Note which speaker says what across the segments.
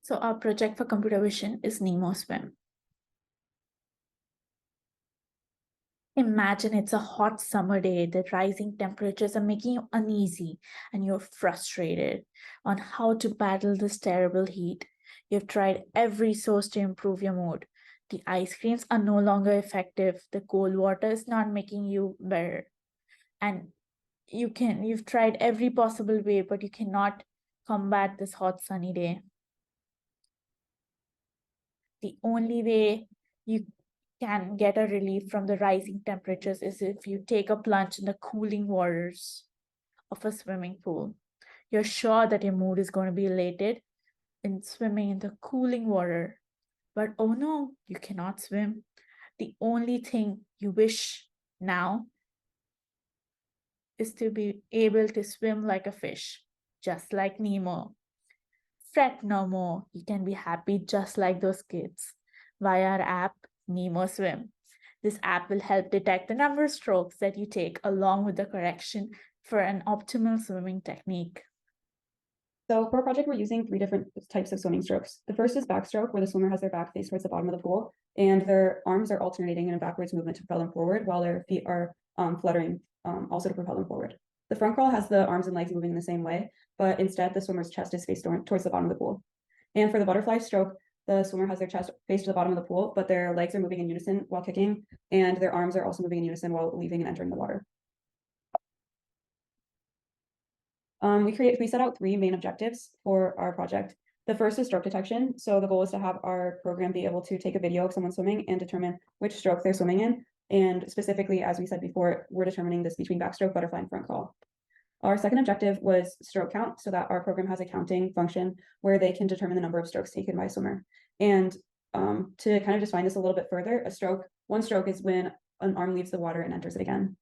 Speaker 1: So our project for computer vision is Nemo Swim. Imagine it's a hot summer day, the rising temperatures are making you uneasy and you're frustrated on how to battle this terrible heat. You've tried every source to improve your mood. The ice creams are no longer effective. The cold water is not making you better. And you've tried every possible way, but you cannot combat this hot sunny day. The only way you can get a relief from the rising temperatures is if you take a plunge in the cooling waters of a swimming pool. You're sure that your mood is going to be elated in swimming in the cooling water, but oh no, you cannot swim. The only thing you wish now is to be able to swim like a fish, just like Nemo. Fret no more, you can be happy just like those kids via our app, Nemo Swim. This app will help detect the number of strokes that you take along with the correction for an optimal swimming technique.
Speaker 2: So for our project, we're using 3 different types of swimming strokes. The first is backstroke, where the swimmer has their back face towards the bottom of the pool, and their arms are alternating in a backwards movement to propel them forward, while their feet are fluttering also to propel them forward. The front crawl has the arms and legs moving in the same way, but instead the swimmer's chest is faced towards the bottom of the pool. And for the butterfly stroke, the swimmer has their chest faced to the bottom of the pool, but their legs are moving in unison while kicking, and their arms are also moving in unison while leaving and entering the water. We set out 3 main objectives for our project. The first is stroke detection. So the goal is to have our program be able to take a video of someone swimming and determine which stroke they're swimming in. And specifically, as we said before, we're determining this between backstroke, butterfly, and front crawl. Our second objective was stroke count, so that our program has a counting function where they can determine the number of strokes taken by a swimmer. And to kind of define this a little bit further, one stroke is when an arm leaves the water and enters it again.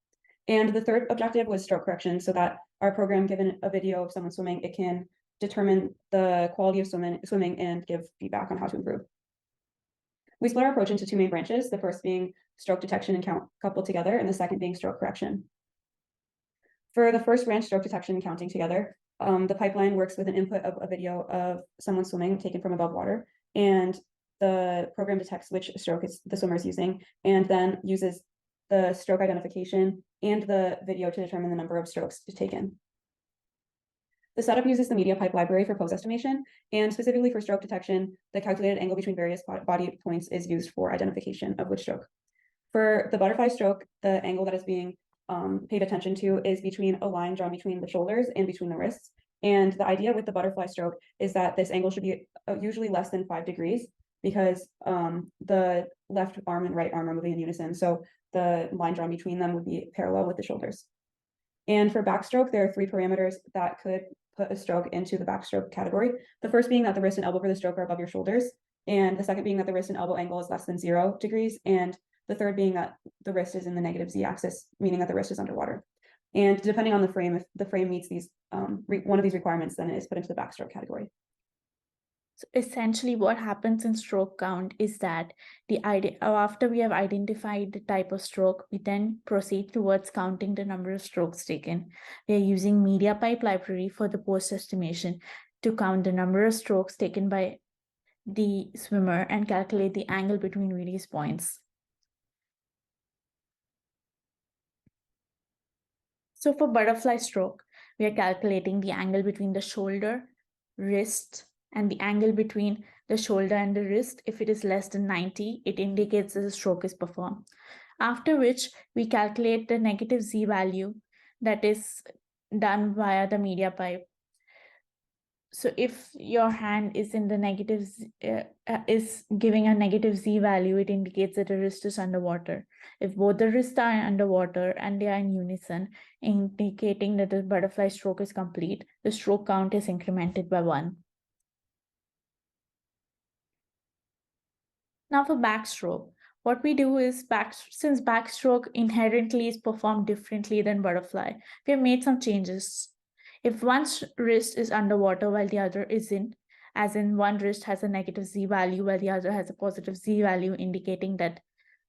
Speaker 2: And the third objective was stroke correction, so that our program, given a video of someone swimming, it can determine the quality of swimming and give feedback on how to improve. We split our approach into 2 main branches, the first being stroke detection and count coupled together, and the second being stroke correction. For the first branch, stroke detection and counting together, the pipeline works with an input of a video of someone swimming taken from above water, and the program detects which stroke the swimmer is using, and then uses the stroke identification and the video to determine the number of strokes taken. The setup uses the media pipe library for pose estimation, and specifically for stroke detection, the calculated angle between various body points is used for identification of which stroke. For the butterfly stroke, the angle that is being paid attention to is between a line drawn between the shoulders and between the wrists. And the idea with the butterfly stroke is that this angle should be usually less than 5 degrees because the left arm and right arm are moving in unison. So the line drawn between them would be parallel with the shoulders. And for backstroke, there are 3 parameters that could put a stroke into the backstroke category. The first being that the wrist and elbow for the stroke are above your shoulders, and the second being that the wrist and elbow angle is less than 0 degrees, and the third being that the wrist is in the negative z-axis, meaning that the wrist is underwater. And depending on the frame, if the frame meets these one of these requirements, then it is put into the backstroke category.
Speaker 1: So essentially what happens in stroke count is that after we have identified the type of stroke, we then proceed towards counting the number of strokes taken. We are using media pipe library for the post estimation to count the number of strokes taken by the swimmer and calculate the angle between various points. So for butterfly stroke, we are calculating the angle between the shoulder, wrist, and the angle between the shoulder and the wrist. If it is less than 90, it indicates that the stroke is performed. After which, we calculate the negative z value that is done via the media pipe. So if your hand is in the negative, is giving a negative z value, it indicates that the wrist is underwater. If both the wrists are underwater and they are in unison, indicating that the butterfly stroke is complete, the stroke count is incremented by 1. Now for backstroke, what we do is since backstroke inherently is performed differently than butterfly, we have made some changes. If one wrist is underwater while the other isn't, as in one wrist has a negative z value while the other has a positive z value, indicating that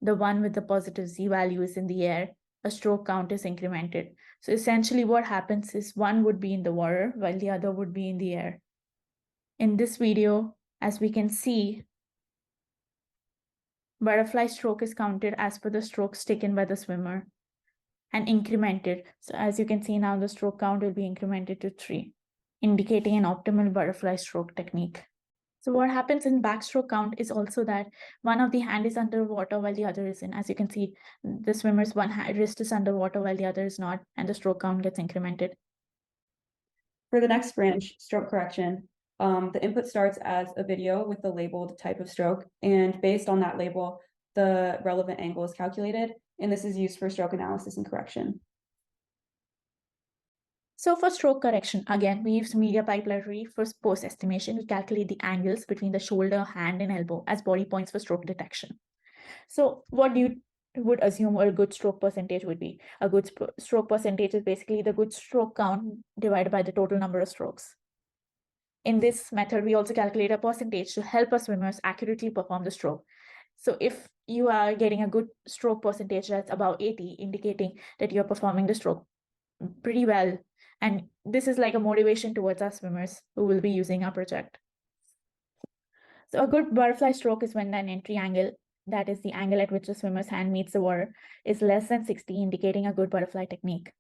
Speaker 1: the one with the positive z value is in the air, a stroke count is incremented. So essentially what happens is one would be in the water while the other would be in the air. In this video, As we can see, butterfly stroke is counted as per the strokes taken by the swimmer and incremented. So as you can see now, the stroke count will be incremented to 3, indicating an optimal butterfly stroke technique. So what happens in backstroke count is also that one of the hand is underwater while the other isn't. As you can see, the swimmer's one wrist is underwater while the other is not, and the stroke count gets incremented.
Speaker 2: For the next branch, stroke correction, the input starts as a video with the labeled type of stroke, and based on that label, the relevant angle is calculated, and this is used for stroke analysis and correction.
Speaker 1: So for stroke correction, again, we use media pipe library for post estimation. We calculate the angles between the shoulder, hand, and elbow as body points for stroke detection. So what you would assume a good stroke percentage would be? A good stroke percentage is basically the good stroke count divided by the total number of strokes. In this method, we also calculate a percentage to help our swimmers accurately perform the stroke. So if you are getting a good stroke percentage that's about 80, indicating that you're performing the stroke pretty well. And this is like a motivation towards our swimmers who will be using our project. So a good butterfly stroke is when an entry angle, that is the angle at which the swimmer's hand meets the water, is less than 60, indicating a good butterfly technique.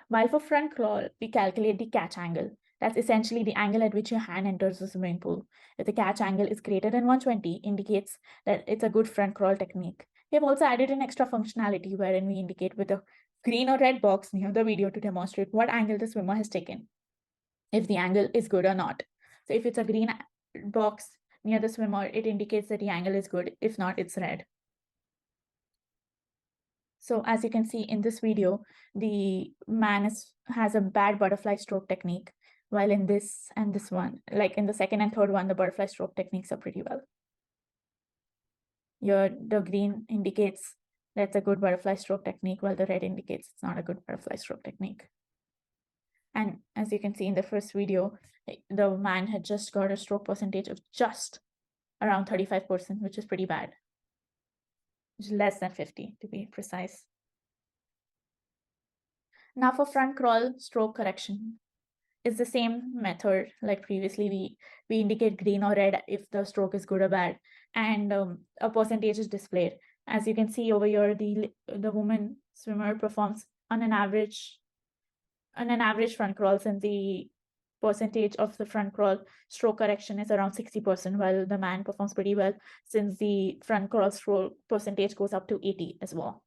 Speaker 1: While for front crawl, we calculate the catch angle. That's essentially the angle at which your hand enters the swimming pool. If the catch angle is greater than 120, indicates that it's a good front crawl technique. We have also added an extra functionality wherein we indicate with a green or red box near the video to demonstrate what angle the swimmer has taken, if the angle is good or not. So if it's a green box near the swimmer, it indicates that the angle is good. If not, it's red. So as you can see in this video, the man has a bad butterfly stroke technique, while in this and this one, like in the second and third one, the butterfly stroke techniques are pretty well. The green indicates that's a good butterfly stroke technique, while the red indicates it's not a good butterfly stroke technique. And as you can see in the first video, the man had just got a stroke percentage of just around 35%, which is pretty bad. Which is less than 50 to be precise. Now for front crawl stroke correction, it's the same method like previously. We indicate green or red if the stroke is good or bad, and a percentage is displayed. As you can see over here, the woman swimmer performs on an average front crawl, since the percentage of the front crawl stroke correction is around 60%, while the man performs pretty well since the front crawl stroke percentage goes up to 80 as well.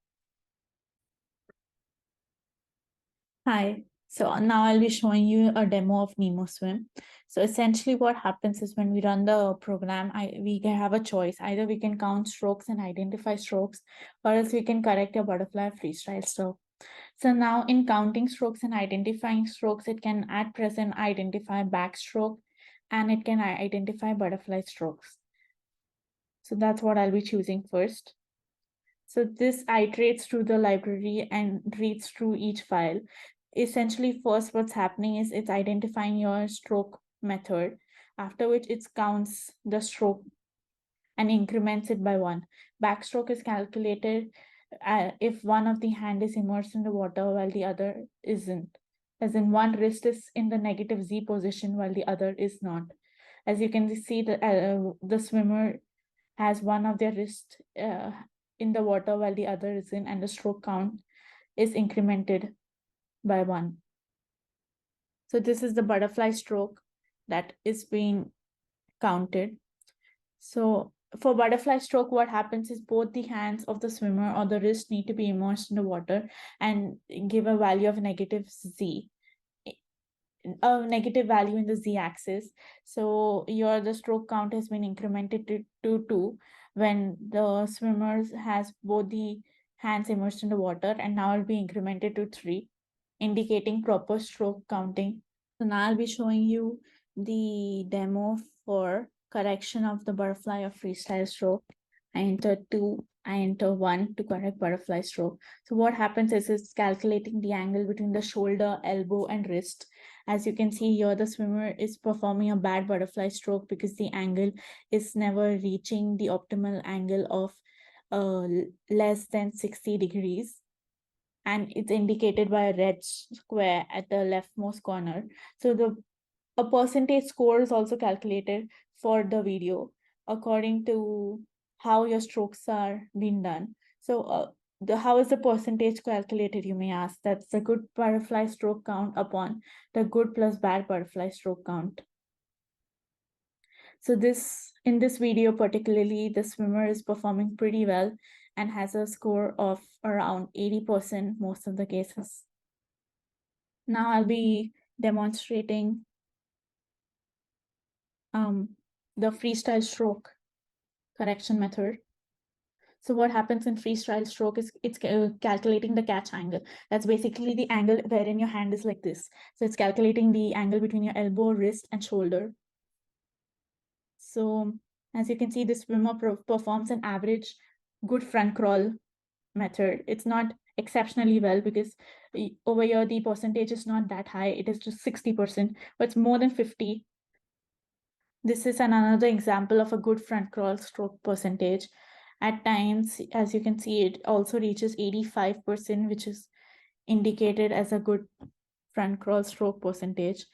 Speaker 1: Hi, so now I'll be showing you a demo of Nemo Swim. So essentially what happens is when we run the program, we can have a choice. Either we can count strokes and identify strokes, or else we can correct a butterfly freestyle stroke. So now in counting strokes and identifying strokes, it can at present identify backstroke and it can identify butterfly strokes. So that's what I'll be choosing first. So this iterates through the library and reads through each file. Essentially, first what's happening is it's identifying your stroke method, after which it counts the stroke and increments it by 1. Backstroke is calculated if one of the hand is immersed in the water while the other isn't, as in one wrist is in the negative Z position while the other is not. As you can see, the swimmer has one of their wrists in the water while the other is in, and the stroke count is incremented by 1. So this is the butterfly stroke that is being counted. So for butterfly stroke, what happens is both the hands of the swimmer or the wrist need to be immersed in the water and give a value of negative Z, a negative value in the Z axis. So the stroke count has been incremented to 2 when the swimmers has both the hands immersed in the water, and now it'll be incremented to 3, indicating proper stroke counting. So now I'll be showing you the demo for correction of the butterfly or freestyle stroke. I enter 2, I enter 1 to correct butterfly stroke. So what happens is it's calculating the angle between the shoulder, elbow, and wrist. As you can see here, the swimmer is performing a bad butterfly stroke because the angle is never reaching the optimal angle of less than 60 degrees. And it's indicated by a red square at the leftmost corner. So the A percentage score is also calculated for the video according to how your strokes are being done. So how is the percentage calculated, you may ask? That's the good butterfly stroke count upon the good plus bad butterfly stroke count. So in this video particularly, the swimmer is performing pretty well and has a score of around 80% most of the cases. Now I'll be demonstrating the freestyle stroke correction method. So what happens in freestyle stroke is it's calculating the catch angle. That's basically the angle wherein your hand is like this. So it's calculating the angle between your elbow, wrist, and shoulder. So as you can see, the swimmer performs an average good front crawl method. It's not exceptionally well because over here the percentage is not that high. It is just 60%, but it's more than 50. This is another example of a good front crawl stroke percentage. At times, as you can see, it also reaches 85%, which is indicated as a good front crawl stroke percentage.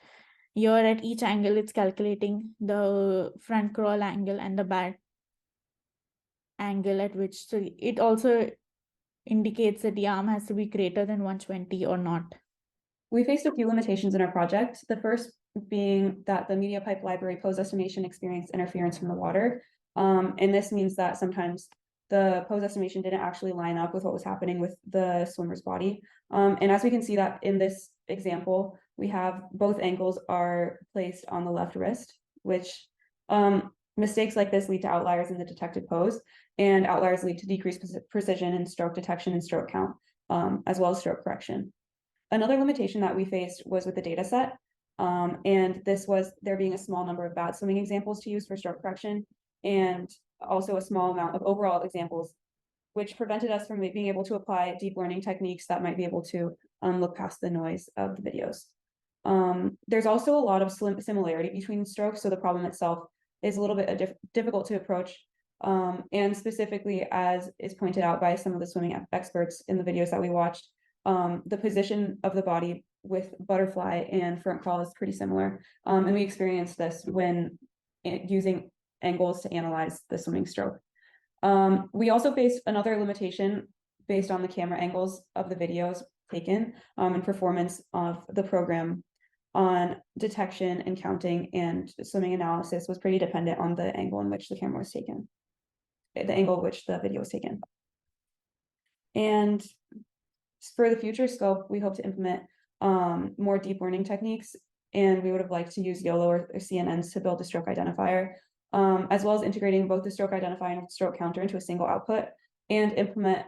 Speaker 1: Here at each angle, it's calculating the front crawl angle and the bad angle at which, so it also indicates that the arm has to be greater than 120 or not.
Speaker 2: We faced a few limitations in our project. The first being that the media pipe library pose estimation experienced interference from the water. And this means that sometimes the pose estimation didn't actually line up with what was happening with the swimmer's body. And as we can see that in this example, we have both ankles are placed on the left wrist, which mistakes like this lead to outliers in the detected pose, and outliers lead to decreased precision in stroke detection and stroke count, as well as stroke correction. Another limitation that we faced was with the data set. And this was there being a small number of bad swimming examples to use for stroke correction, and also a small amount of overall examples, which prevented us from being able to apply deep learning techniques that might be able to look past the noise of the videos. There's also a lot of similarity between strokes, so the problem itself is a little bit difficult to approach. And specifically, as is pointed out by some of the swimming experts in the videos that we watched, the position of the body with butterfly and front crawl is pretty similar. And we experienced this when using angles to analyze the swimming stroke. We also faced another limitation based on the camera angles of the videos taken, and performance of the program on detection and counting and swimming analysis was pretty dependent on the angle in which the camera was taken, the angle in which the video was taken. And for the future scope, we hope to implement more deep learning techniques, and we would have liked to use YOLO or CNNs to build a stroke identifier, as well as integrating both the stroke identifier and stroke counter into a single output, and implement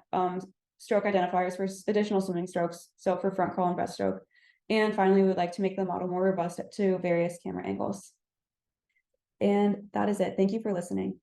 Speaker 2: stroke identifiers for additional swimming strokes, so for front crawl and breaststroke. And finally, we would like to make the model more robust to various camera angles. And that is it. Thank you for listening.